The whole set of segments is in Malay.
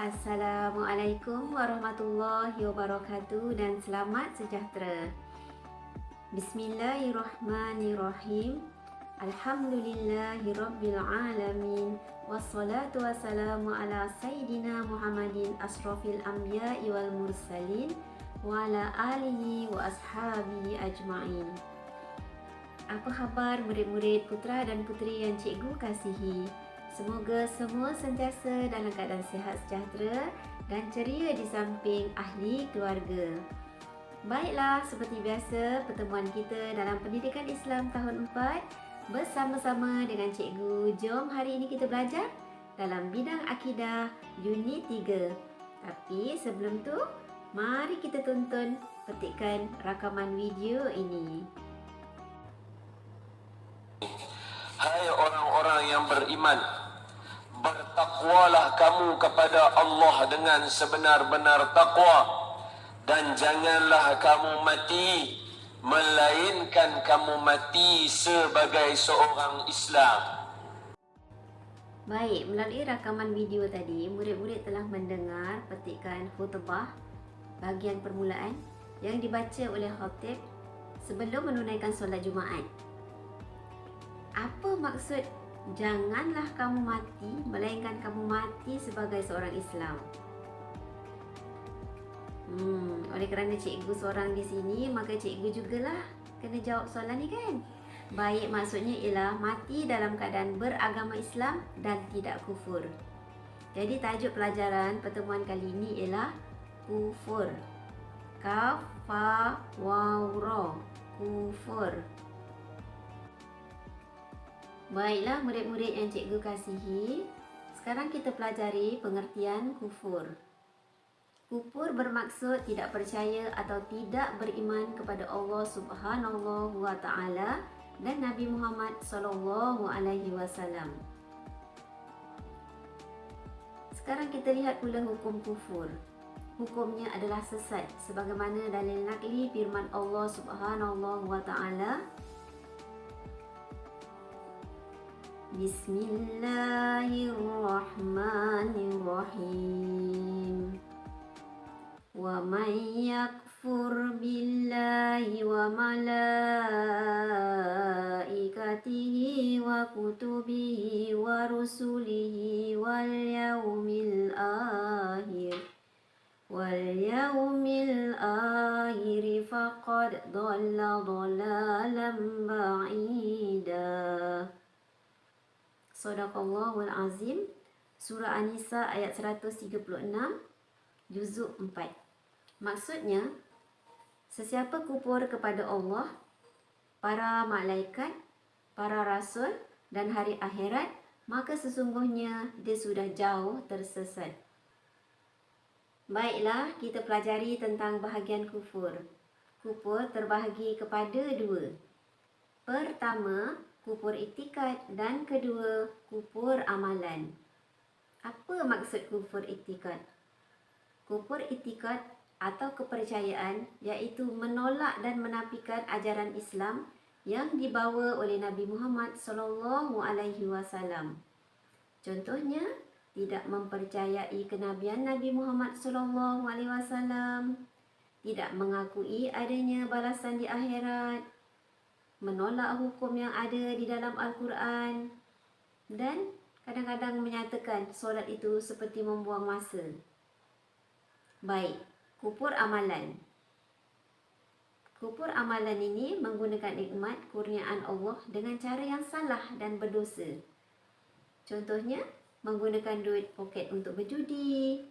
Assalamualaikum warahmatullahi wabarakatuh dan selamat sejahtera. Bismillahirrahmanirrahim. Alhamdulillahirabbil alamin. Wassalatu wassalamu ala sayyidina Muhammadin asrofil anbiya'i wal mursalin wa ala alihi wa ashabihi ajma'in. Apa khabar murid-murid putra dan puteri yang cikgu kasihi? Semoga semua sentiasa dalam keadaan sihat sejahtera dan ceria di samping ahli keluarga. Baiklah, seperti biasa pertemuan kita dalam Pendidikan Islam tahun 4 bersama-sama dengan cikgu. Jom hari ini kita belajar dalam bidang akidah unit 3. Tapi sebelum tu, mari kita tonton petikan rakaman video ini. Hai orang-orang yang beriman, bertakwalah kamu kepada Allah dengan sebenar-benar takwa, dan janganlah kamu mati melainkan kamu mati sebagai seorang Islam. Baik, melalui rakaman video tadi, murid-murid telah mendengar petikan khutbah bahagian permulaan yang dibaca oleh khatib sebelum menunaikan solat Jumaat. Apa maksud janganlah kamu mati melainkan kamu mati sebagai seorang Islam? Oleh kerana cikgu seorang di sini, maka cikgu jugalah kena jawab soalan ni kan? Baik, maksudnya ialah mati dalam keadaan beragama Islam dan tidak kufur. Jadi tajuk pelajaran pertemuan kali ini ialah kufur. Kaf, fa, waw, ra. Kufur. Baiklah murid-murid yang cikgu kasihi, sekarang kita pelajari pengertian kufur. Kufur bermaksud tidak percaya atau tidak beriman kepada Allah Subhanahu wa taala dan Nabi Muhammad sallallahu alaihi wasallam. Sekarang kita lihat pula hukum kufur. Hukumnya adalah sesat sebagaimana dalil nakli firman Allah Subhanahu wa taala, Bismillahirrahmanirrahim. Wa man yakfur billahi wa malaikatihi wa kutubihi wa rusulihi wal yaumil akhir faqad dhalla dhalalan ba'ida. Sadaqallahul Azim. Surah An-Nisa ayat 136, juzuk 4. Maksudnya, sesiapa kufur kepada Allah, para malaikat, para rasul dan hari akhirat, maka sesungguhnya dia sudah jauh tersesat. Baiklah, kita pelajari tentang bahagian kufur. Kufur terbahagi kepada dua. Pertama, kufur iktikad dan kedua, kufur amalan. Apa maksud kufur iktikad? Kufur iktikad atau kepercayaan iaitu menolak dan menafikan ajaran Islam yang dibawa oleh Nabi Muhammad sallallahu alaihi wasallam. Contohnya, tidak mempercayai kenabian Nabi Muhammad sallallahu alaihi wasallam, tidak mengakui adanya balasan di akhirat, menolak hukum yang ada di dalam Al-Quran, dan kadang-kadang menyatakan solat itu seperti membuang masa. Baik, kufur amalan. Kufur amalan ini menggunakan nikmat kurniaan Allah dengan cara yang salah dan berdosa. Contohnya, menggunakan duit poket untuk berjudi,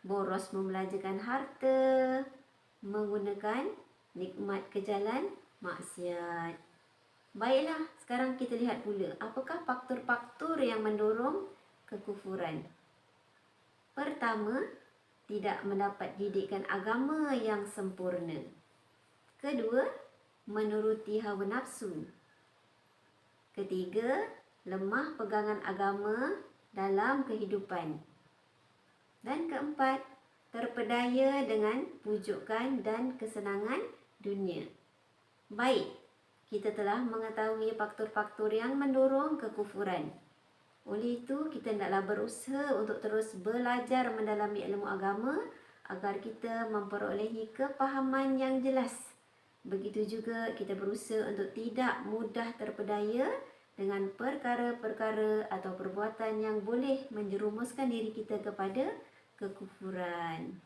boros membelanjakan harta, menggunakan nikmat ke jalan maksiat. Baiklah, sekarang kita lihat pula apakah faktor-faktor yang mendorong kekufuran. Pertama, tidak mendapat didikan agama yang sempurna. Kedua, menuruti hawa nafsu. Ketiga, lemah pegangan agama dalam kehidupan. Dan keempat, terpedaya dengan pujukan dan kesenangan dunia. Baik, kita telah mengetahui faktor-faktor yang mendorong kekufuran. Oleh itu, kita hendaklah berusaha untuk terus belajar mendalami ilmu agama agar kita memperolehi kepahaman yang jelas. Begitu juga kita berusaha untuk tidak mudah terpedaya dengan perkara-perkara atau perbuatan yang boleh menjerumuskan diri kita kepada kekufuran.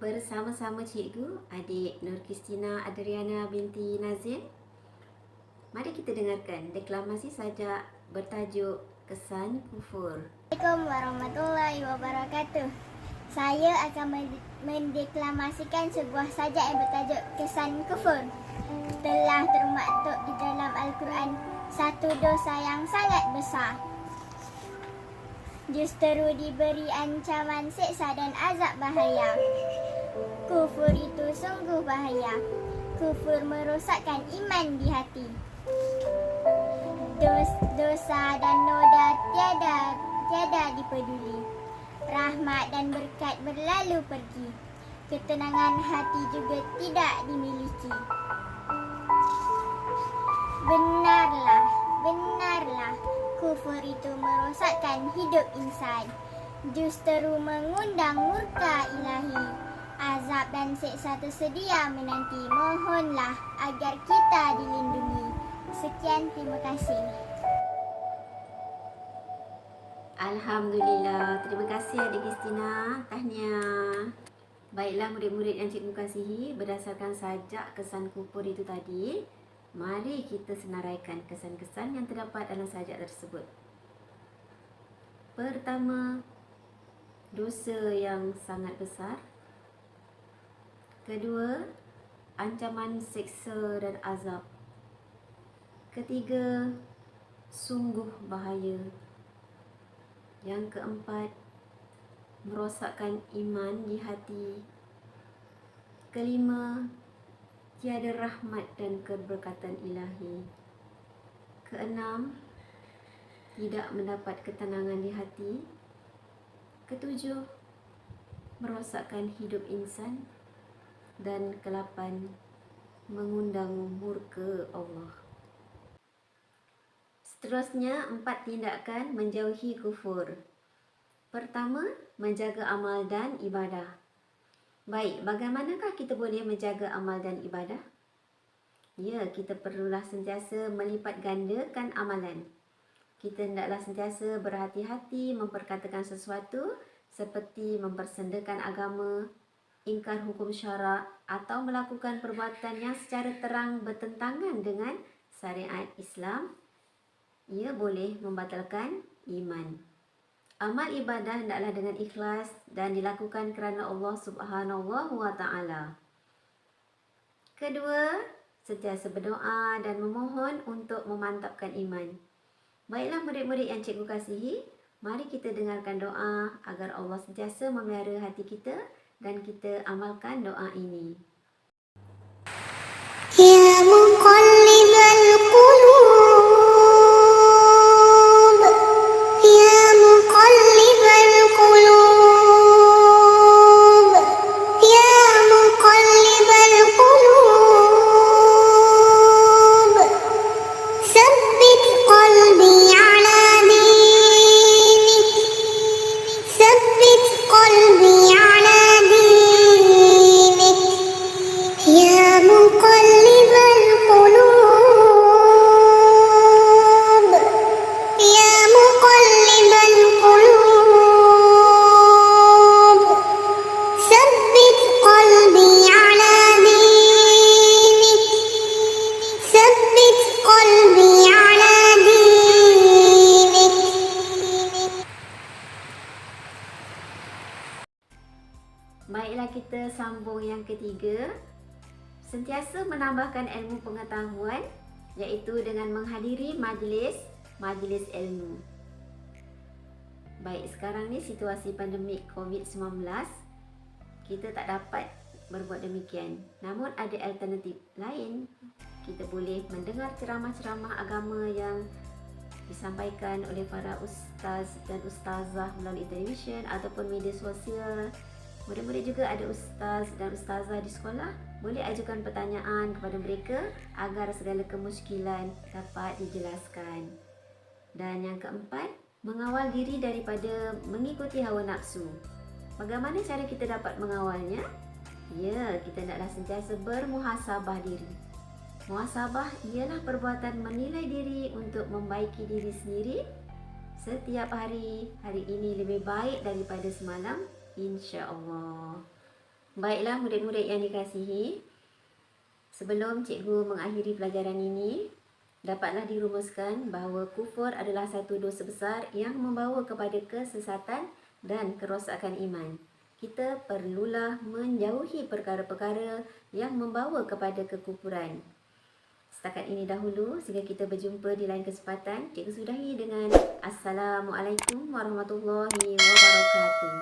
Bersama-sama cikgu, adik Nur Kristina Adriana binti Nazim, mari kita dengarkan deklamasi sajak bertajuk Kesan Kufur. Assalamualaikum warahmatullahi wabarakatuh. Saya akan mendeklamasikan sebuah sajak yang bertajuk Kesan Kufur. Telah termaktub di dalam Al-Quran satu dosa yang sangat besar. Justeru diberi ancaman siksa dan azab bahaya. Kufur itu sungguh bahaya. Kufur merosakkan iman di hati. Dosa dan noda tiada dipeduli. Rahmat dan berkat berlalu pergi. Ketenangan hati juga tidak dimiliki. Benarlah, kufur itu merosakkan hidup insan. Justeru mengundang murka ilahi. Azab dan siksa tersedia menanti. Mohonlah agar kita dilindungi. Sekian, terima kasih. Alhamdulillah, terima kasih adik Kristina. Tahniah. Baiklah murid-murid yang cikgu kasihi, berdasarkan sajak kesan kufur itu tadi, mari kita senaraikan kesan-kesan yang terdapat dalam sajak tersebut. Pertama, dosa yang sangat besar. Kedua, ancaman siksa dan azab. Ketiga, sungguh bahaya. Yang keempat, merosakkan iman di hati. Kelima, tiada rahmat dan keberkatan ilahi. Keenam, tidak mendapat ketenangan di hati. Ketujuh, merosakkan hidup insan. Dan kelapan, mengundang murka Allah. Seterusnya, 4 tindakan menjauhi kufur. Pertama, menjaga amal dan ibadah. Baik, bagaimanakah kita boleh menjaga amal dan ibadah? Ya, kita perlulah sentiasa melipat gandakan amalan. Kita hendaklah sentiasa berhati-hati memperkatakan sesuatu seperti mempersendakan agama, ingkar hukum syarak atau melakukan perbuatan yang secara terang bertentangan dengan syariat Islam. Ia boleh membatalkan iman. Amal ibadah hendaklah dengan ikhlas dan dilakukan kerana Allah Subhanahu wa Ta'ala. Kedua, sentiasa berdoa dan memohon untuk memantapkan iman. Baiklah murid-murid yang cikgu kasihi, mari kita dengarkan doa agar Allah sentiasa memelihara hati kita dan kita amalkan doa ini. Ya muqallibal qulub, ya muqallibal qulub, ya muqallibal qulub, sabbit qalbi ala dinik, sabbit qalbi ala dinik, ya muqallibal qulub, ya muqallibal qulub, sabbit qalbi ala dinik, sabbit qalbi ala dinik. Baiklah, kita sambung yang ketiga. Sentiasa menambahkan ilmu pengetahuan, iaitu dengan menghadiri majlis ilmu. Baik, sekarang ni situasi pandemik COVID-19, kita tak dapat berbuat demikian. Namun ada alternatif lain. Kita boleh mendengar ceramah-ceramah agama yang disampaikan oleh para ustaz dan ustazah melalui televisyen ataupun media sosial. Murid-murid juga ada ustaz dan ustazah di sekolah boleh ajukan pertanyaan kepada mereka agar segala kemusykilan dapat dijelaskan. Dan yang keempat, mengawal diri daripada mengikuti hawa nafsu. Bagaimana cara kita dapat mengawalnya? Ya, kita naklah sentiasa bermuhasabah diri. Muhasabah ialah perbuatan menilai diri untuk membaiki diri sendiri setiap hari. Hari ini lebih baik daripada semalam, insya-Allah. Baiklah murid-murid yang dikasihi, sebelum cikgu mengakhiri pelajaran ini, dapatlah dirumuskan bahawa kufur adalah satu dosa besar yang membawa kepada kesesatan dan kerosakan iman. Kita perlulah menjauhi perkara-perkara yang membawa kepada kekufuran. Setakat ini dahulu, sehingga kita berjumpa di lain kesempatan. Cikgu sudahi dengan Assalamualaikum warahmatullahi wabarakatuh.